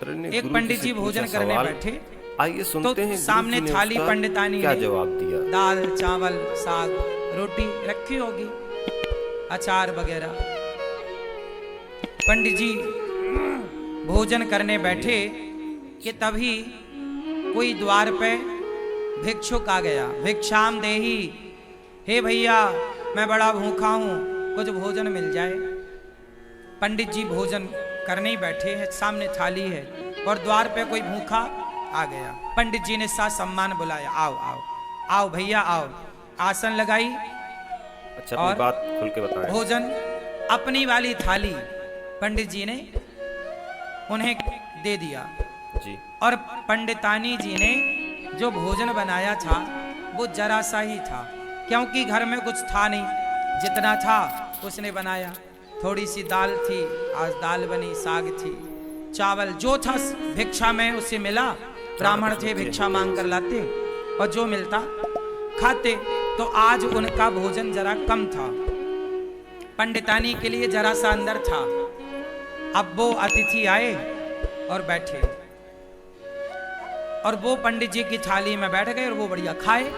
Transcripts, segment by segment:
छात्र ने एक पंडित जी भोजन करने बैठे, आइए सुनते हैं सामने थाली पंडितानी क्या ने जवाब दिया। दाल चावल साग रोटी रखी होगी, अचार वगैरह। पंडित जी भोजन करने बैठे कि तभी कोई द्वार पे भिक्षुक आ गया। भिक्षाम देही, हे भैया मैं बड़ा भूखा हूं, कुछ भोजन मिल जाए। पंडित जी भोजन करने ही बैठे हैं, सामने थाली है और द्वार पे कोई भूखा आ गया। पंडित जी ने सम्मान बुलाया, आओ आओ आओ भैया आओ। आसन लगाई अच्छा, और बात खुल के बताएं। भोजन अपनी वाली थाली पंडित जी ने उन्हें दे दिया जी। और पंडितानी जी ने जो भोजन बनाया था वो जरा सा ही था, क्योंकि घर में कुछ था नहीं। जितना था उसने बनाया। थोड़ी सी दाल थी, आज दाल बनी, साग थी, चावल जो था भिक्षा में उसे मिला। ब्राह्मण थे, भिक्षा मांग कर लाते और जो मिलता खाते। तो आज उनका भोजन जरा कम था, पंडितानी के लिए जरा सा अंदर था। अब वो अतिथि आए और बैठे और वो पंडित जी की थाली में बैठ गए और वो बढ़िया खाए।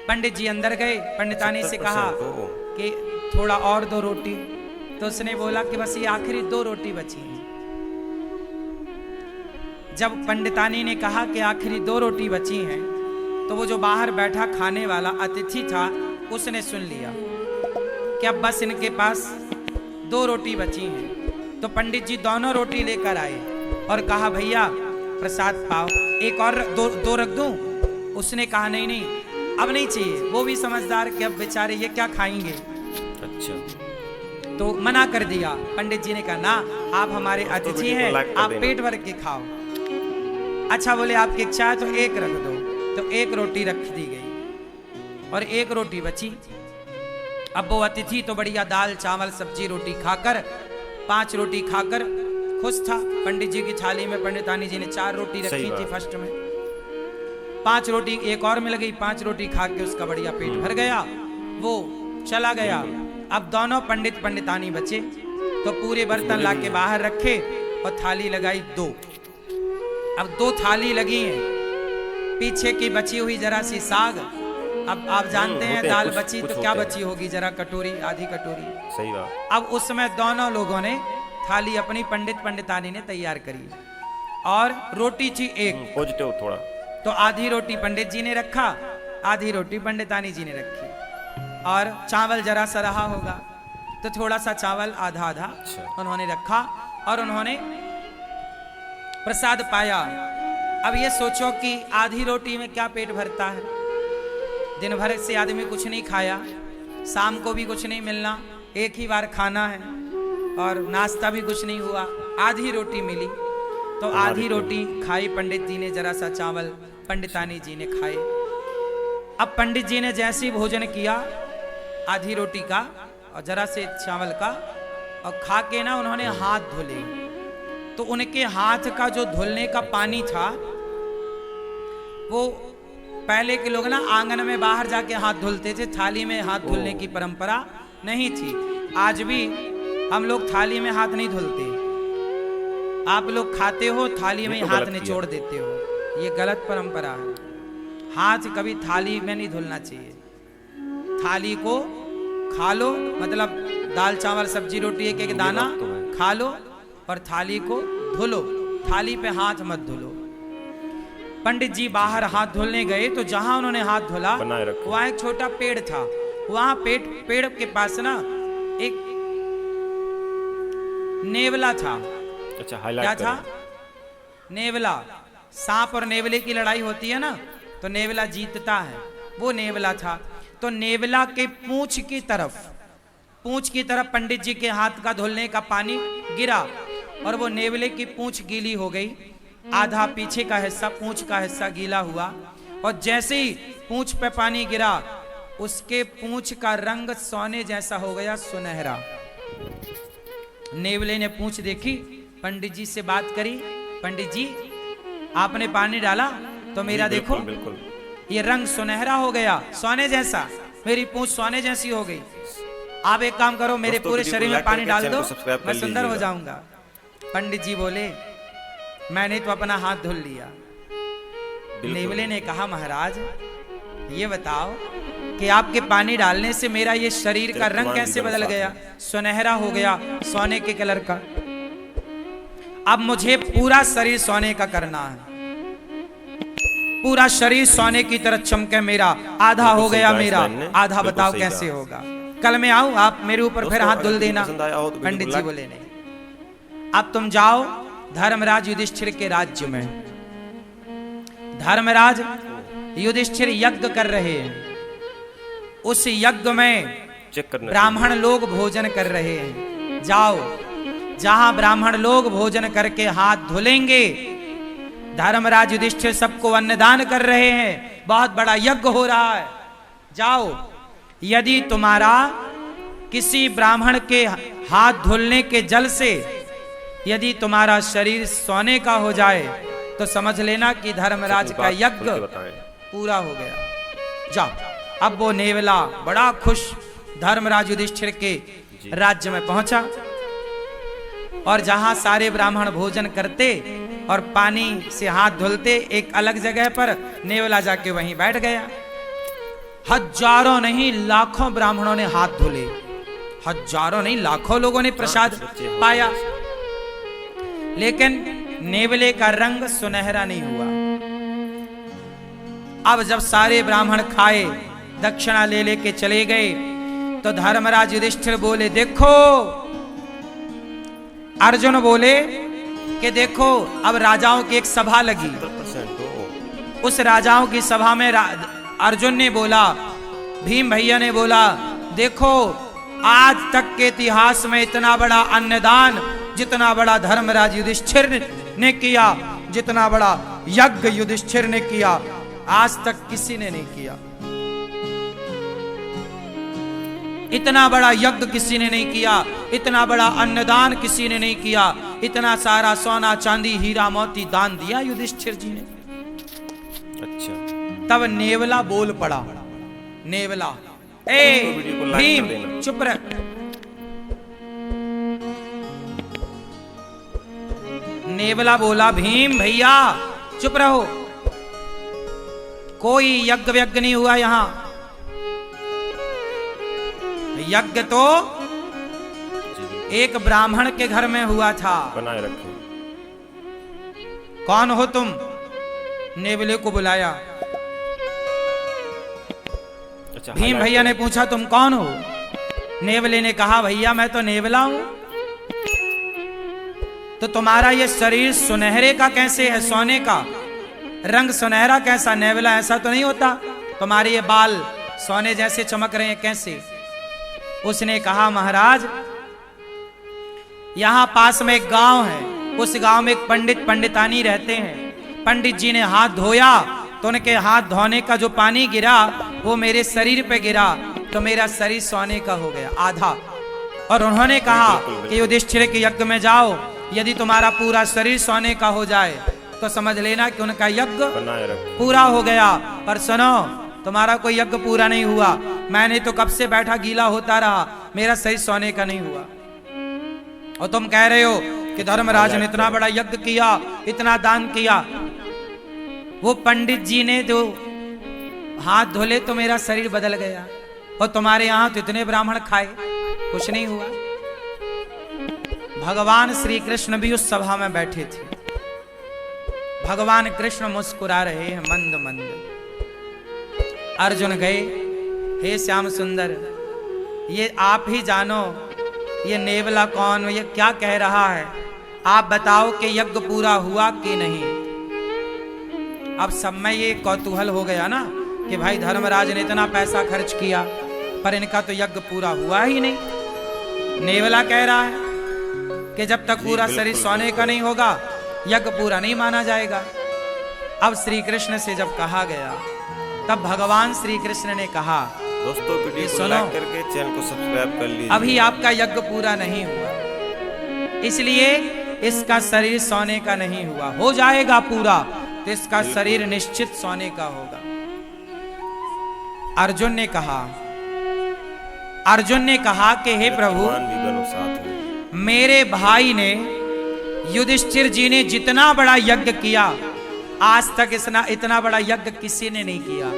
पंडित जी अंदर गए, पंडितानी से कहा कि थोड़ा और दो रोटी। तो उसने बोला कि बस ये आखिरी 2 रोटी बची हैं। जब पंडितानी ने कहा कि आखिरी 2 रोटी बची हैं, तो वो जो बाहर बैठा खाने वाला अतिथि था उसने सुन लिया कि अब बस इनके पास 2 रोटी बची हैं। तो पंडित जी दोनों रोटी लेकर आए और कहा भैया प्रसाद पाओ, एक और दो रख दूं। उसने कहा नहीं नहीं अब नहीं चाहिए। वो भी समझदार कि अब बेचारे ये क्या खाएंगे। अच्छा, तो मना कर दिया। पंडित जी ने कहा ना, आप हमारे अतिथि हैं, आप पेट भर के खाओ। अच्छा बोले आपकी इच्छा है तो एक रख दो। तो एक रोटी रख दी गई और एक रोटी बची। अब वो अतिथि तो बढ़िया दाल चावल सब्जी रोटी खाकर 5 रोटी खाकर खुश था। पंडित जी की थाली में पंडितानी जी ने 4 रोटी रखी थी फर्स्ट में। 5 रोटी एक और मिल गई, 5 रोटी खा के उसका बढ़िया पेट भर गया, वो चला गया। अब दोनों पंडित पंडितानी बचे तो पूरे बर्तन लाके बाहर रखे और थाली लगाई 2। अब 2 थाली लगी हैं, पीछे की बची हुई जरा सी साग। अब आप जानते हैं दाल बची तो क्या बची होगी, जरा कटोरी, आधी कटोरी। सही बात। अब उसमें दोनों लोगों ने थाली अपनी पंडित पंडितानी ने तैयार करी और रोटी थी एक। पॉजिटिव थोड़ा। तो आधी रोटी पंडित जी ने रखा, आधी रोटी पंडितानी जी ने रखी और चावल जरा सा रहा होगा तो थोड़ा सा चावल आधा आधा उन्होंने रखा और उन्होंने प्रसाद पाया। अब ये सोचो कि आधी रोटी में क्या पेट भरता है। दिन भर से आदमी कुछ नहीं खाया, शाम को भी कुछ नहीं मिलना, एक ही बार खाना है और नाश्ता भी कुछ नहीं हुआ। आधी रोटी मिली तो आधी रोटी खाई पंडित जी ने, जरा सा चावल पंडितानी जी ने खाए। अब पंडित जी ने जैसे ही भोजन किया आधी रोटी का और जरा से चावल का और खा के ना उन्होंने हाथ धोले। तो उनके हाथ का जो धुलने का पानी था वो पहले के लोग ना आंगन में बाहर जाके हाथ धुलते थे, थाली में हाथ धुलने की परंपरा नहीं थी। आज भी हम लोग थाली में हाथ नहीं धुलते। आप लोग खाते हो थाली में हाथ निचोड़ देते हो, ये गलत परंपरा है। हाथ कभी थाली में नहीं धुलना चाहिए। थाली को खा लो, मतलब दाल चावल सब्जी रोटी एक एक दाना खा लो और थाली को धुलो, थाली पे हाथ मत धुलो। पंडित जी बाहर हाथ धुलने गए तो जहां उन्होंने हाथ धुला वहां एक छोटा पेड़ था। वहां पेड़ के पास ना एक नेवला था। अच्छा, क्या था? नेवला। सांप और नेवले की लड़ाई होती है ना, तो नेवला जीतता है, वो नेवला था। तो नेवला के पूंछ की तरफ पंडित जी के हाथ का धुलने का पानी गिरा और वो नेवले की पूंछ गीली हो गई। आधा पीछे का हिस्सा, पूंछ का हिस्सा गीला हुआ और जैसे ही पूंछ पे पानी गिरा उसके पूंछ का रंग सोने जैसा हो गया, सुनहरा। नेवले ने पूंछ देखी, पंडित जी से बात करी, पंडित जी आपने पानी डाला तो मेरा देखो बिल्कुल। ये रंग सुनहरा हो गया, सोने जैसा, मेरी पूंछ सोने जैसी हो गई। आप एक काम करो, मेरे पूरे शरीर में पानी डाल दो, मैं सुंदर हो जाऊंगा। पंडित जी बोले मैंने तो अपना हाथ धुल लिया। बिल्कुल। नेवले ने कहा महाराज ये बताओ कि आपके पानी डालने से मेरा ये शरीर का रंग कैसे बदल गया, सुनहरा हो गया, सोने के कलर का। अब मुझे पूरा शरीर सोने का करना है, पूरा शरीर सोने की तरह चमके मेरा। आधा हो गया मेरा, आधा बताओ कैसे होगा। कल मैं आऊं, आप मेरे ऊपर फिर हाथ धुल देना। पंडित जी बोले नहीं, अब तुम जाओ धर्मराज युधिष्ठिर के राज्य में। धर्मराज युधिष्ठिर यज्ञ कर रहे हैं, उस यज्ञ में ब्राह्मण लोग भोजन कर रहे हैं। जाओ, जहां ब्राह्मण लोग भोजन करके हाथ धुलेंगे, धर्मराज युधिष्ठिर सबको अन्नदान कर रहे हैं, बहुत बड़ा यज्ञ हो रहा है। जाओ, यदि तुम्हारा किसी ब्राह्मण के हाथ धुलने के जल से यदि तुम्हारा शरीर सोने का हो जाए तो समझ लेना कि धर्मराज का यज्ञ पूरा हो गया। जाओ। अब वो नेवला बड़ा खुश धर्मराज युधिष्ठिर के राज्य में पहुंचा, और जहां सारे ब्राह्मण भोजन करते और पानी से हाथ धुलते, एक अलग जगह पर नेवला जाके वहीं बैठ गया। हजारों नहीं लाखों ब्राह्मणों ने हाथ धुले, हजारों नहीं लाखों लोगों ने प्रसाद पाया, लेकिन नेवले का रंग सुनहरा नहीं हुआ। अब जब सारे ब्राह्मण खाए, दक्षिणा ले लेके चले गए, तो धर्मराज युधिष्ठिर बोले देखो, अर्जुन बोले कि देखो अब राजाओं की एक सभा लगी। उस राजाओं की सभा में अर्जुन ने बोला, भीम भैया ने बोला, देखो आज तक के इतिहास में इतना बड़ा अन्नदान जितना बड़ा धर्मराज युधिष्ठिर ने किया, जितना बड़ा यज्ञ युधिष्ठिर ने किया, आज तक किसी ने नहीं किया। इतना बड़ा यज्ञ किसी ने नहीं किया, इतना बड़ा अन्नदान किसी ने नहीं किया, इतना सारा सोना चांदी हीरा मोती दान दिया युधिष्ठिर जी ने। अच्छा। तब नेवला बोल पड़ा, नेवला, ए भीम चुप रह। नेवला बोला, भीम भैया चुप रहो, कोई यज्ञ व्यज्ञ नहीं हुआ यहां। यज्ञ तो एक ब्राह्मण के घर में हुआ था। बनाए रखे। कौन हो तुम? नेवले को बुलाया। अच्छा, भीम भैया ने पूछा तुम कौन हो? नेवले ने कहा भैया मैं तो नेवला हूं। तो तुम्हारा ये शरीर सुनहरे का कैसे है, सोने का रंग सुनहरा कैसा? नेवला ऐसा तो नहीं होता, तुम्हारे ये बाल सोने जैसे चमक रहे हैं कैसे? उसने कहा महाराज यहां पास में एक गांव है, उस गांव में एक पंडित पंडितानी रहते हैं। पंडित जी ने हाथ धोया तो उनके हाथ धोने का जो पानी गिरा वो मेरे शरीर पे गिरा, तो मेरा शरीर सोने का हो गया आधा। और उन्होंने कहा कि युधिष्ठिर के यज्ञ में जाओ, यदि तुम्हारा पूरा शरीर सोने का हो जाए तो समझ लेना कि उनका यज्ञ पूरा हो गया। पर सुनो, तुम्हारा कोई यज्ञ पूरा नहीं हुआ, मैंने तो कब से बैठा गीला होता रहा, मेरा शरीर सोने का नहीं हुआ। और तुम कह रहे हो कि धर्मराज ने इतना बड़ा यज्ञ किया, इतना दान किया। वो पंडित जी ने जो हाथ धोले तो मेरा शरीर बदल गया, और तुम्हारे यहां तो इतने ब्राह्मण खाए, कुछ नहीं हुआ। भगवान श्री कृष्ण भी उस सभा में बैठे थे। भगवान कृष्ण मुस्कुरा रहे हैं मंद मंद। अर्जुन गए, हे श्याम सुंदर, ये आप ही जानो ये नेवला कौन, ये क्या कह रहा है, आप बताओ कि यज्ञ पूरा हुआ कि नहीं। अब सब में ये कौतूहल हो गया ना कि भाई धर्मराज ने इतना पैसा खर्च किया पर इनका तो यज्ञ पूरा हुआ ही नहीं। नेवला कह रहा है कि जब तक पूरा शरीर सोने का नहीं होगा यज्ञ पूरा नहीं माना जाएगा। अब श्री कृष्ण से जब कहा गया तब भगवान श्री कृष्ण ने कहा, दोस्तों वीडियो को लाइक करके चैनल को सब्सक्राइब कर लीजिए। अभी आपका यज्ञ पूरा नहीं हुआ, इसलिए इसका शरीर सोने का नहीं हुआ, हो जाएगा पूरा तो इसका शरीर निश्चित सोने का होगा। अर्जुन ने कहा कि हे प्रभु, मेरे भाई ने युधिष्ठिर जी ने जितना बड़ा यज्ञ किया, आज तक इतना बड़ा यज्ञ किसी ने नहीं किया।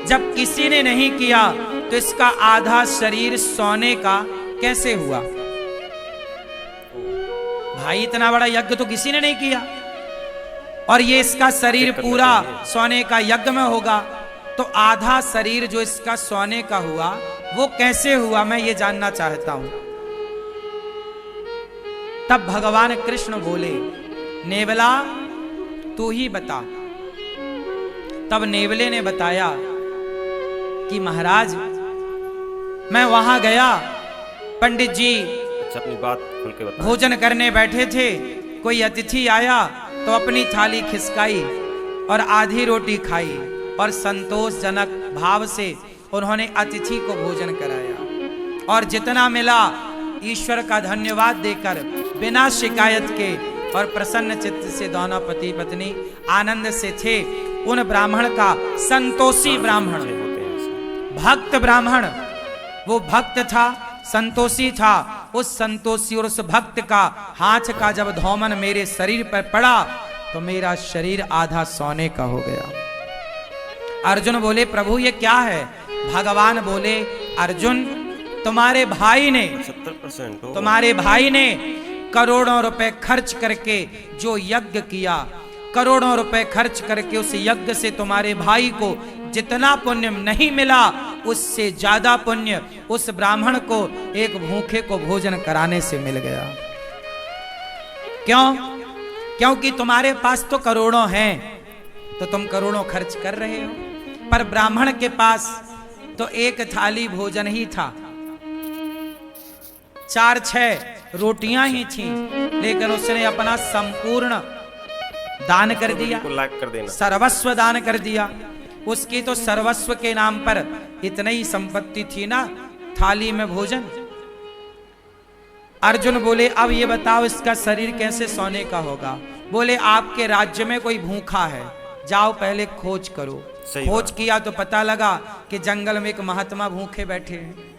जब किसी ने नहीं किया तो इसका आधा शरीर सोने का कैसे हुआ? भाई इतना बड़ा यज्ञ तो किसी ने नहीं किया, और ये इसका शरीर पूरा सोने का यज्ञ में होगा, तो आधा शरीर जो इसका सोने का हुआ वो कैसे हुआ, मैं ये जानना चाहता हूं। तब भगवान कृष्ण बोले, नेवला तू ही बता। तब नेवले ने बताया कि महाराज मैं वहां गया, पंडित जी अपनी बात खुल के बता। भोजन करने बैठे थे, कोई अतिथि आया तो अपनी थाली खिसकाई और आधी रोटी खाई, और संतोषजनक भाव से उन्होंने अतिथि को भोजन कराया, और जितना मिला ईश्वर का धन्यवाद देकर बिना शिकायत के और प्रसन्न चित्त से दोनों पति पत्नी आनंद से थे। उन ब्राह्मण का, संतोषी ब्राह्मण, भक्त ब्राह्मण, वो भक्त था, संतोषी था, उस संतोषी और उस भक्त का हाथ का जब धौमन मेरे शरीर पर पड़ा तो मेरा शरीर आधा सोने का हो गया। अर्जुन बोले, प्रभु ये क्या है? भगवान बोले, अर्जुन तुम्हारे भाई ने 70% तुम्हारे भाई ने करोड़ों रुपए खर्च करके जो यज्ञ किया, करोड़ों रुपए खर्च करके उस यज्ञ से तुम्हारे भाई को जितना पुण्य नहीं मिला, उससे ज्यादा पुण्य उस ब्राह्मण को एक भूखे को भोजन कराने से मिल गया। क्यों? क्योंकि तुम्हारे पास तो करोड़ों हैं, तो तुम करोड़ों खर्च कर रहे हो, पर ब्राह्मण के पास तो एक थाली भोजन ही था, 4-6 रोटियां ही थी, लेकिन उसने अपना संपूर्ण दान कर दिया, लाइक कर देना, सर्वस्व दान कर दिया। उसकी तो सर्वस्व के नाम पर इतनी ही संपत्ति थी ना, थाली में भोजन। अर्जुन बोले, अब ये बताओ इसका शरीर कैसे सोने का होगा? बोले, आपके राज्य में कोई भूखा है, जाओ पहले खोज करो। खोज किया तो पता लगा कि जंगल में एक महात्मा भूखे बैठे हैं।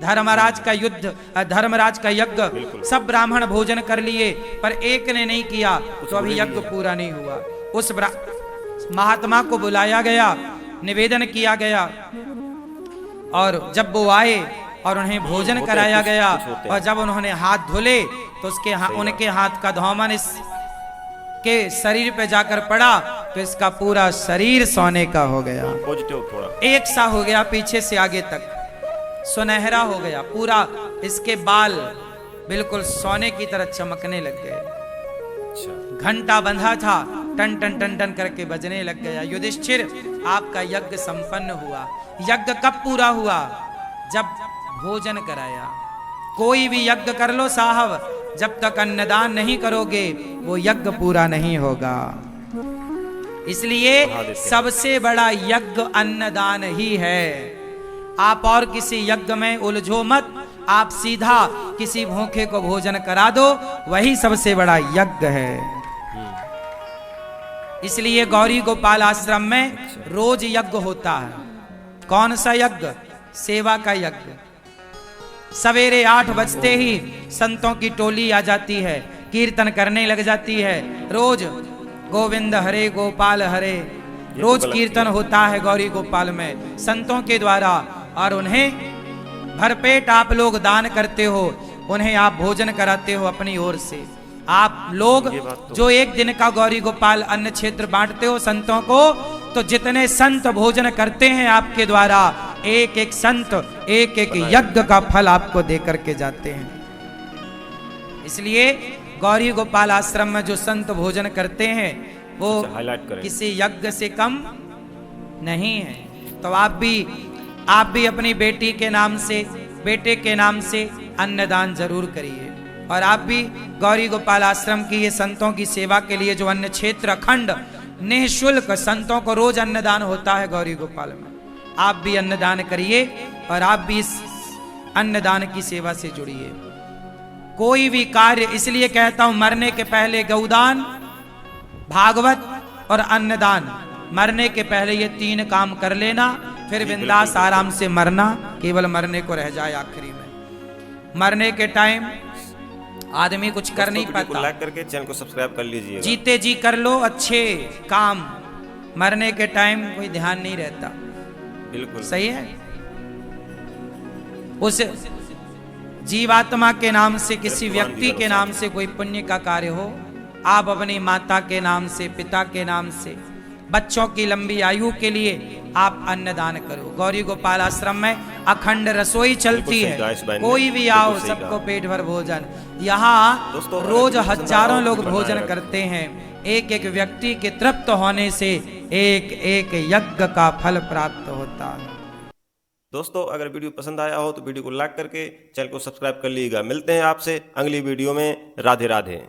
धर्मराज का युद्ध, धर्मराज का यज्ञ सब ब्राह्मण भोजन कर लिए, पर एक ने नहीं किया, तो अभी यज्ञ पूरा नहीं हुआ। उस महात्मा को बुलाया गया, निवेदन किया गया, और जब वो आए और उन्हें भोजन कराया गया, और जब उन्होंने हाथ धुले तो उनके हाथ का धौमन इस के शरीर पे जाकर पड़ा, तो इसका पूरा शरीर सोने का हो गया, थोड़ा एक सा हो गया, पीछे से आगे तक सुनहरा हो गया पूरा। इसके बाल बिल्कुल सोने की तरह चमकने लग गए। घंटा बंधा था, टन टन टन टन करके बजने लग गया। युधिष्ठिर, आपका यज्ञ संपन्न हुआ। यज्ञ कब पूरा हुआ? जब भोजन कराया। कोई भी यज्ञ कर लो साहब, जब तक अन्नदान नहीं करोगे वो यज्ञ पूरा नहीं होगा। इसलिए सबसे बड़ा यज्ञ अन्नदान ही है। आप और किसी यज्ञ में उलझो मत, आप सीधा किसी भूखे को भोजन करा दो, वही सबसे बड़ा यज्ञ है। इसलिए गौरी गोपाल आश्रम में रोज यज्ञ होता है। कौन सा यज्ञ? सेवा का यज्ञ। सवेरे 8 बजते ही संतों की टोली आ जाती है, कीर्तन करने लग जाती है। रोज गोविंद हरे गोपाल हरे, रोज कीर्तन होता है गौरी गोपाल में संतों के द्वारा, और उन्हें भरपेट आप लोग दान करते हो, उन्हें आप भोजन कराते हो अपनी ओर से। आप लोग जो एक दिन का गौरी गोपाल अन्न क्षेत्र बांटते हो संतों को, तो जितने संत भोजन करते हैं आपके द्वारा, एक एक संत एक एक यज्ञ का फल आपको दे करके जाते हैं। इसलिए गौरी गोपाल आश्रम में जो संत भोजन करते हैं वो किसी यज्ञ से कम नहीं है। तो आप भी अपनी बेटी के नाम से, बेटे के नाम से अन्नदान जरूर करिए। और आप भी गौरी गोपाल आश्रम की ये संतों की सेवा के लिए जो अन्न क्षेत्र अखंड निःशुल्क संतों को रोज अन्नदान होता है गौरी गोपाल में, आप भी अन्नदान करिए और आप भी इस अन्नदान की सेवा से जुड़िए। कोई भी कार्य, इसलिए कहता हूं मरने के पहले गौदान, भागवत और अन्नदान, मरने के पहले ये 3 काम कर लेना, फिर बिंदास आराम से मरना, केवल मरने को रह जाए आखिरी में। मरने के टाइम आदमी कुछ कर नहीं वीडियो को पाता। लाइक करके चैनल को सब्सक्राइब कर लीजिए। जीते जी कर लो अच्छे काम, मरने के टाइम कोई ध्यान नहीं रहता। बिल्कुल सही है। उस जीवात्मा के नाम से, किसी व्यक्ति के नाम से कोई पुण्य का कार्य हो, आप अपनी माता के नाम से, पिता के नाम से, बच्चों की लंबी आयु के लिए आप अन्नदान करो। गौरी गोपाल आश्रम में अखंड रसोई चलती है, कोई भी आओ सबको पेट भर भोजन। यहाँ रोज हजारों लोग भोजन करते हैं। एक एक व्यक्ति के तृप्त होने से एक एक यज्ञ का फल प्राप्त होता है। दोस्तों, अगर वीडियो पसंद आया हो तो वीडियो को लाइक करके चैनल को सब्सक्राइब कर लीजिएगा। मिलते हैं आपसे अगली वीडियो में। राधे राधे।